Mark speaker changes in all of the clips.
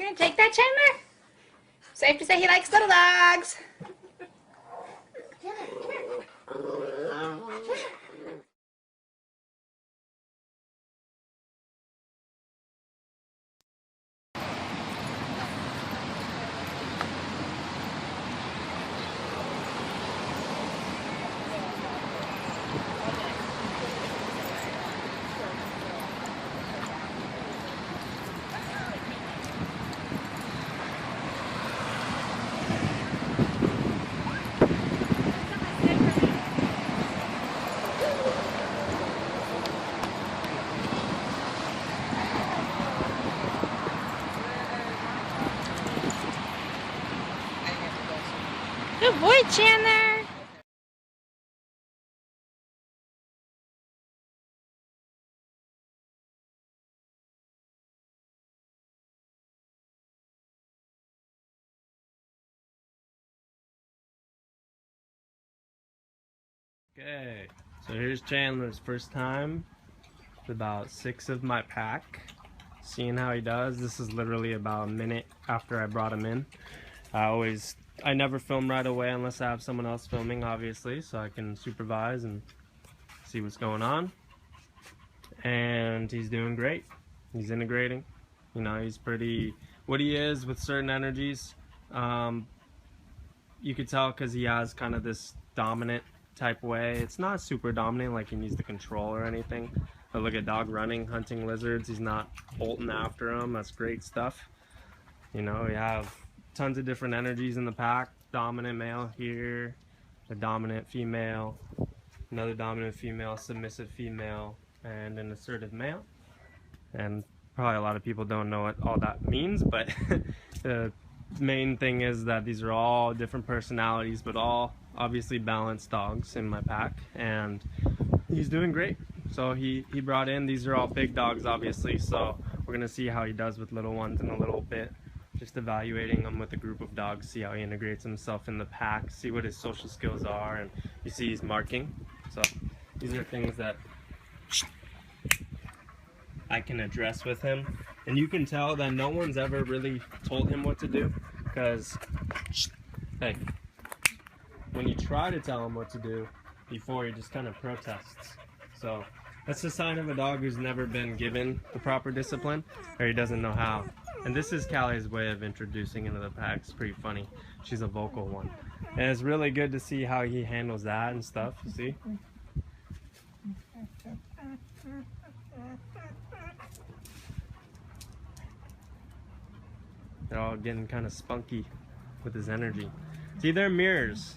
Speaker 1: Here, take that, Chandler. Safe to say he likes little dogs. Good boy, Chandler.
Speaker 2: Okay, so here's Chandler's first time with about 6 of my pack. Seeing how he does. This is literally about a minute after I brought him in. I never film right away unless I have someone else filming, obviously, so I can supervise and see what's going on. And he's doing great. He's integrating. You know, he's pretty, what he is with certain energies, you could tell because he has kind of this dominant type way. It's not super dominant like he needs to control or anything. But look at dog running, hunting lizards. He's not bolting after them. That's great stuff. You know, we have tons of different energies in the pack. Dominant male here, a dominant female, another dominant female, submissive female, and an assertive male. And probably a lot of people don't know what all that means, but the main thing is that these are all different personalities, but all obviously balanced dogs in my pack, and he's doing great. So he brought in, these are all big dogs obviously, so we're gonna see how he does with little ones in a little bit. Just evaluating him with a group of dogs, see how he integrates himself in the pack, see what his social skills are, and you see he's marking. So these are things that I can address with him. And you can tell that no one's ever really told him what to do, because, hey, when you try to tell him what to do before, he just kind of protests. So that's a sign of a dog who's never been given the proper discipline, or he doesn't know how. And this is Callie's way of introducing into the pack. It's pretty funny. She's a vocal one. And it's really good to see how he handles that and stuff, you see? They're all getting kind of spunky with his energy. See, they're mirrors.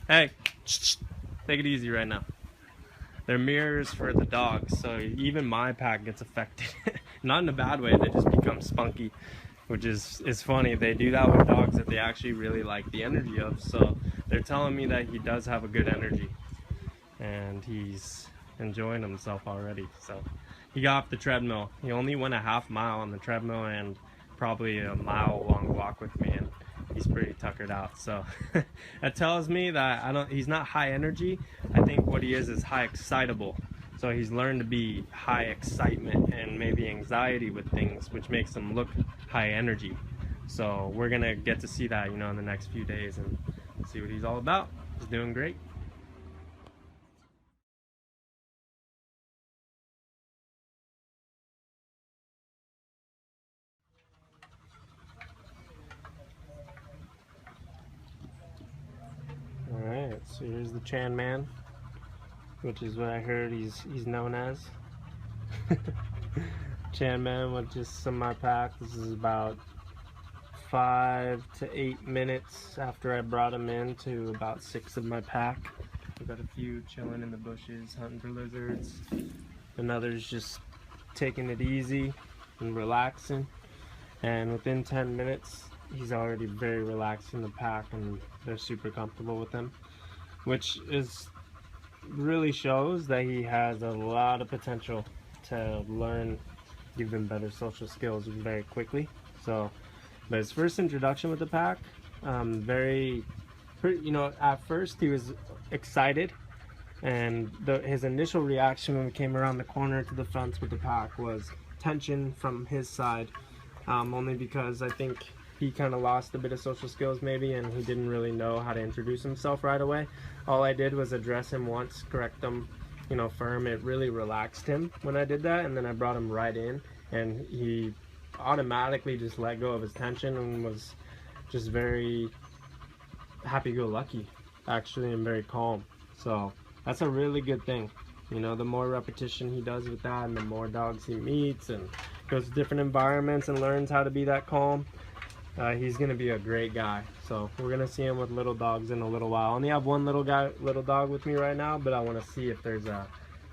Speaker 2: Hey, take it easy right now. They're mirrors for the dogs, so even my pack gets affected. Not in a bad way, they just become spunky, which is funny. They do that with dogs that they actually really like the energy of, so they're telling me that he does have a good energy, and he's enjoying himself already. So he got off the treadmill. He only went a half mile on the treadmill and probably a mile long walk with me, and he's pretty tuckered out. So that tells me that he's not high energy. I think what he is high excitable. So he's learned to be high excitement and maybe anxiety with things, which makes him look high energy. So we're gonna get to see that, you know, in the next few days and see what he's all about. He's doing great. Alright, so here's the Chan Man, which is what I heard he's known as. Chan Man with just some of my pack. This is about 5 to 8 minutes after I brought him in to about 6 of my pack. We've got a few chilling in the bushes, hunting for lizards, and others just taking it easy and relaxing. And within 10 minutes, he's already very relaxed in the pack, and they're super comfortable with him, which really shows that he has a lot of potential to learn even better social skills very quickly. So, but his first introduction with the pack, you know, at first he was excited, and his initial reaction when we came around the corner to the fence with the pack was tension from his side, only because I think he kind of lost a bit of social skills maybe, and he didn't really know how to introduce himself right away. All I did was address him once, correct him, you know, firm. It really relaxed him when I did that, and then I brought him right in, and he automatically just let go of his tension and was just very happy-go-lucky, actually, and very calm. So that's a really good thing. You know, the more repetition he does with that, and the more dogs he meets and goes to different environments and learns how to be that calm, he's gonna be a great guy. So we're gonna see him with little dogs in a little while. I only have one little dog with me right now, but I want to see if there's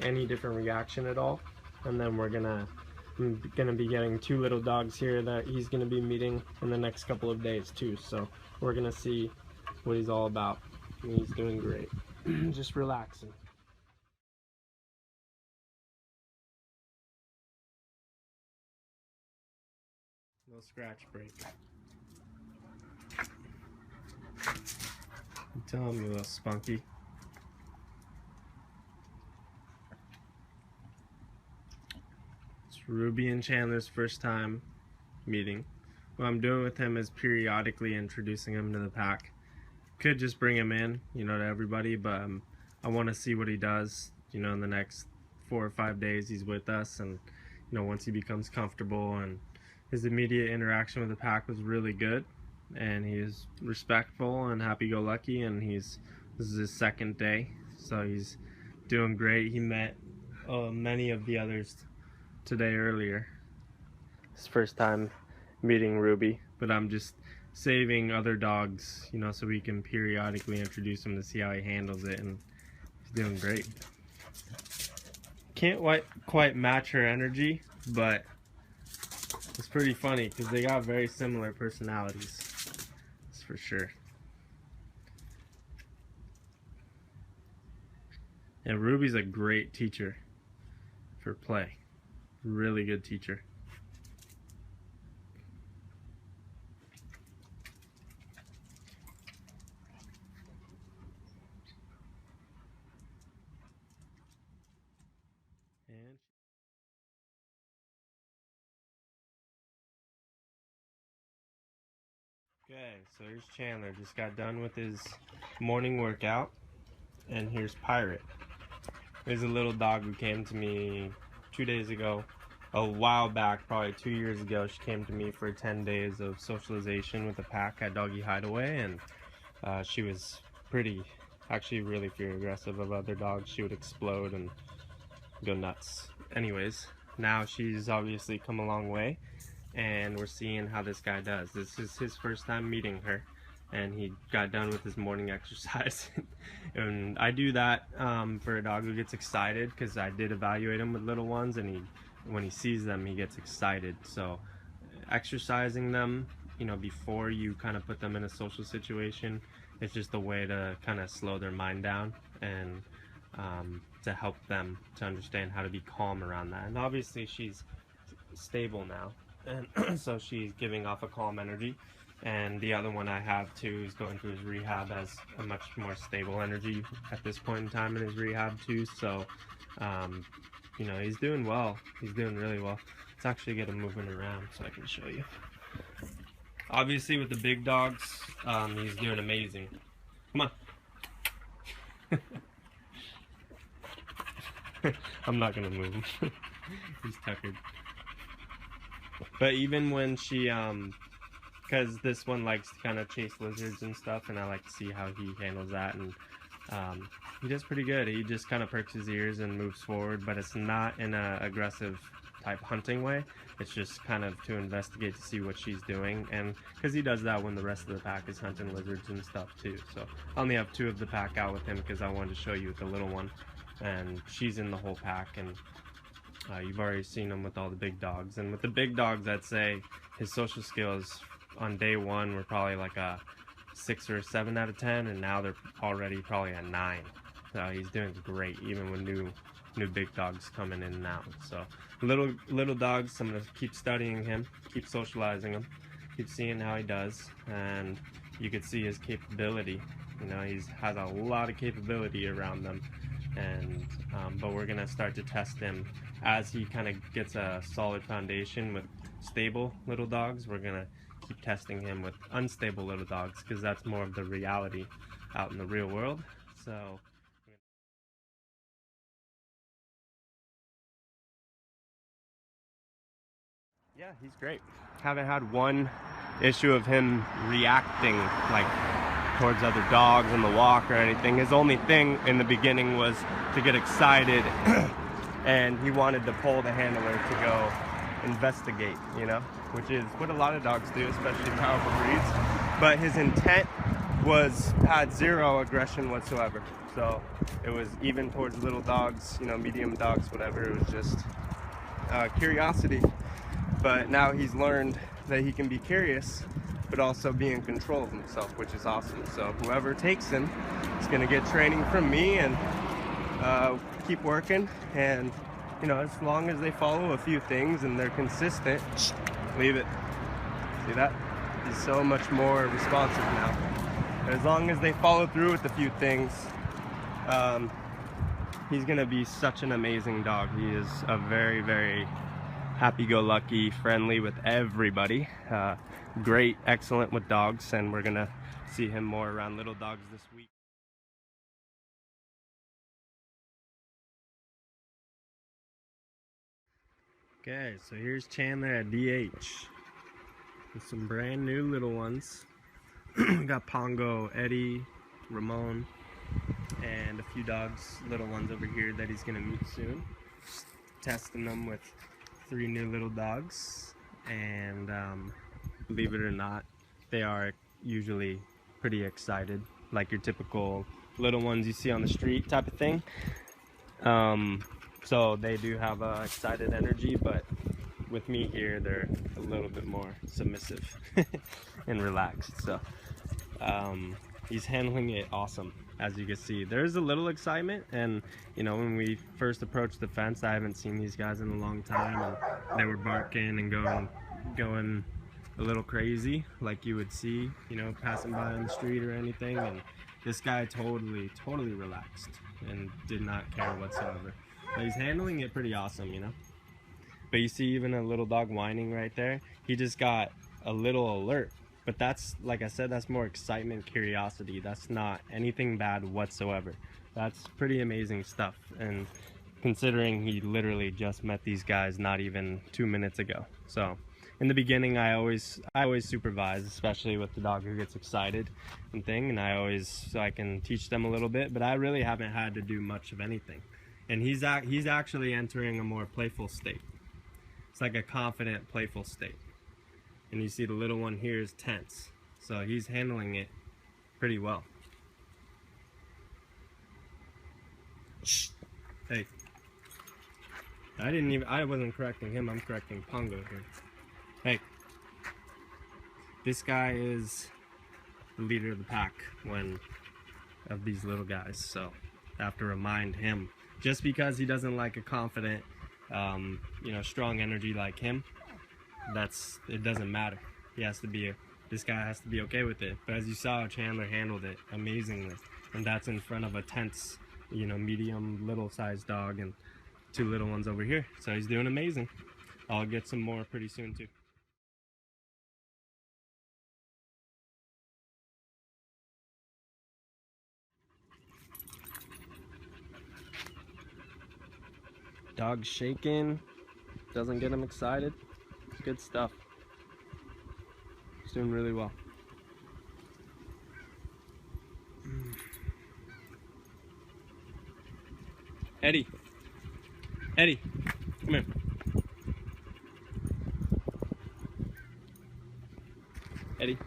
Speaker 2: any different reaction at all. And then I'm gonna be getting 2 little dogs here that he's gonna be meeting in the next couple of days too. So we're gonna see what he's all about. And he's doing great. Just relaxing. Little scratch break. I'm telling you, little spunky. It's Ruby and Chandler's first time meeting. What I'm doing with him is periodically introducing him to the pack. Could just bring him in, you know, to everybody, but I want to see what he does, you know, in the next 4 or 5 days he's with us, and you know, once he becomes comfortable. And his immediate interaction with the pack was really good, and he's respectful and happy-go-lucky, and this is his 2nd day, so he's doing great. He met many of the others today earlier. His first time meeting Ruby, but I'm just saving other dogs, you know, so we can periodically introduce him to see how he handles it, and he's doing great. Can't quite match her energy, but it's pretty funny because they got very similar personalities. That's for sure. And Ruby's a great teacher for play. Really good teacher. And okay, so here's Chandler. Just got done with his morning workout, and here's Pirate. There's a little dog who came to me 2 days ago. A while back, probably 2 years ago, she came to me for 10 days of socialization with the pack at Doggy Hideaway, and she was actually really fear aggressive of other dogs. She would explode and go nuts. Anyways, now she's obviously come a long way, and we're seeing how this guy does. This is his first time meeting her, and he got done with his morning exercise. And I do that for a dog who gets excited, because I did evaluate him with little ones, and when he sees them, he gets excited. So exercising them, you know, before you kind of put them in a social situation, it's just a way to kind of slow their mind down, and to help them to understand how to be calm around that. And obviously she's stable now, and so she's giving off a calm energy. And the other one I have too is going through his rehab, as a much more stable energy at this point in time in his rehab too. So you know, he's doing well. He's doing really well. Let's actually get him moving around so I can show you. Obviously with the big dogs, he's doing amazing. Come on. I'm not gonna move him. He's tuckered. But even when she, because this one likes to kind of chase lizards and stuff, and I like to see how he handles that, and he does pretty good. He just kind of perks his ears and moves forward, but it's not in an aggressive type hunting way. It's just kind of to investigate to see what she's doing, and because he does that when the rest of the pack is hunting lizards and stuff too. So I only have 2 of the pack out with him because I wanted to show you with the little one, and she's in the whole pack, and you've already seen him with all the big dogs. And with the big dogs, I'd say his social skills on day 1 were probably like a 6 or a 7 out of 10, and now they're already probably a 9. So he's doing great, even with new big dogs coming in and out. So little dogs, I'm gonna keep studying him, keep socializing him, keep seeing how he does, and you could see his capability. You know, he has a lot of capability around them, and but we're gonna start to test him as he kind of gets a solid foundation with stable little dogs, we're gonna keep testing him with unstable little dogs, because that's more of the reality out in the real world. So yeah, he's great. Haven't had one issue of him reacting like towards other dogs on the walk or anything. His only thing in the beginning was to get excited and he wanted to pull the handler to go investigate, you know, which is what a lot of dogs do, especially powerful breeds. But his intent had zero aggression whatsoever. So it was even towards little dogs, you know, medium dogs, whatever. It was just curiosity. But now he's learned that he can be curious, but also be in control of himself, which is awesome. So whoever takes him is gonna get training from me and keep working. And you know, as long as they follow a few things and they're consistent, leave it. See that? He's so much more responsive now. As long as they follow through with a few things, he's gonna be such an amazing dog. He is a very, very happy-go-lucky, friendly with everybody. Great, excellent with dogs, and we're gonna see him more around little dogs this week. Okay, so here's Chandler at DH with some brand new little ones. Got Pongo, Eddie, Ramon, and a few dogs, little ones over here that he's gonna meet soon. Testing them with 3 new little dogs, and believe it or not, they are usually pretty excited, like your typical little ones you see on the street type of thing. So they do have excited energy, but with me here, they're a little bit more submissive and relaxed. So he's handling it awesome. As you can see, there's a little excitement, and you know, when we first approached the fence, I haven't seen these guys in a long time, and they were barking and going a little crazy, like you would see, you know, passing by on the street or anything. And this guy totally relaxed and did not care whatsoever. But he's handling it pretty awesome, you know. But you see even a little dog whining right there, he just got a little alert. But that's, like I said, that's more excitement, curiosity. That's not anything bad whatsoever. That's pretty amazing stuff. And considering he literally just met these guys not even 2 minutes ago. So in the beginning, I always supervise, especially with the dog who gets excited and thing. And so I can teach them a little bit, but I really haven't had to do much of anything. And he's actually entering a more playful state. It's like a confident, playful state. And you see the little one here is tense. So he's handling it pretty well. Shh. Hey. I wasn't correcting him, I'm correcting Pongo here. Hey. This guy is the leader of the pack of these little guys. So I have to remind him. Just because he doesn't like a confident, you know, strong energy like him, it doesn't matter. This guy has to be okay with it. But as you saw, Chandler handled it amazingly, and that's in front of a tense, you know, medium, little-sized dog and 2 little ones over here. So he's doing amazing. I'll get some more pretty soon too. Dog's shaking, doesn't get him excited. It's good stuff. He's doing really well. Eddie, come here. Eddie.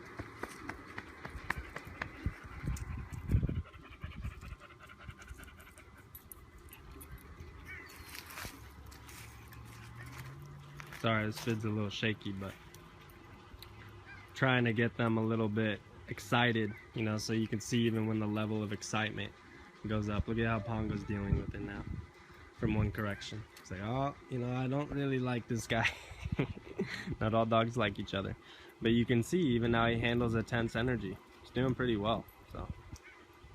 Speaker 2: Sorry, this vid's a little shaky, but trying to get them a little bit excited, you know, so you can see even when the level of excitement goes up. Look at how Pongo's dealing with it now from one correction. It's like, oh, you know, I don't really like this guy. Not all dogs like each other. But you can see even now he handles a tense energy. He's doing pretty well. So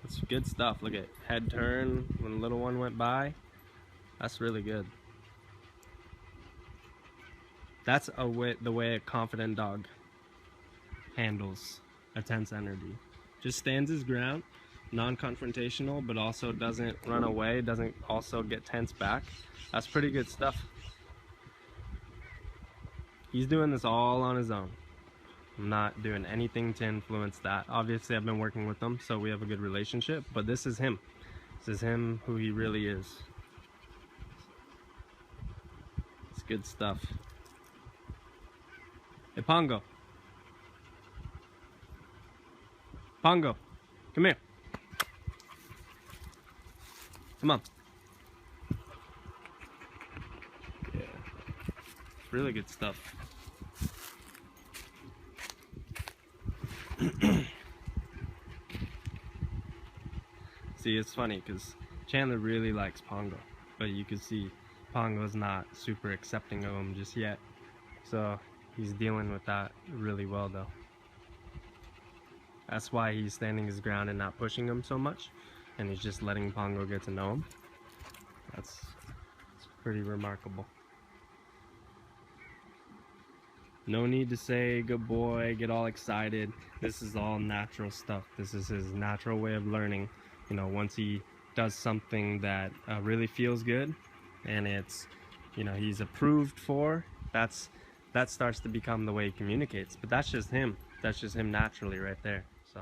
Speaker 2: it's good stuff. Look at head turn when the little one went by. That's really good. That's the way a confident dog handles a tense energy. Just stands his ground, non-confrontational, but also doesn't run away, doesn't also get tense back. That's pretty good stuff. He's doing this all on his own. I'm not doing anything to influence that. Obviously, I've been working with him, so we have a good relationship, but this is him. This is him, who he really is. It's good stuff. Hey, Pongo. Pongo, come here. Come on. Yeah. Really good stuff. See, it's funny because Chandler really likes Pongo, but you can see Pongo's not super accepting of him just yet. So he's dealing with that really well though. That's why he's standing his ground and not pushing him so much, and he's just letting Pongo get to know him. That's pretty remarkable. No need to say good boy, get all excited. This is all natural stuff. This is his natural way of learning. You know, once he does something that really feels good and it's, you know, he's approved for, that starts to become the way he communicates. But that's just him. That's just him naturally right there. So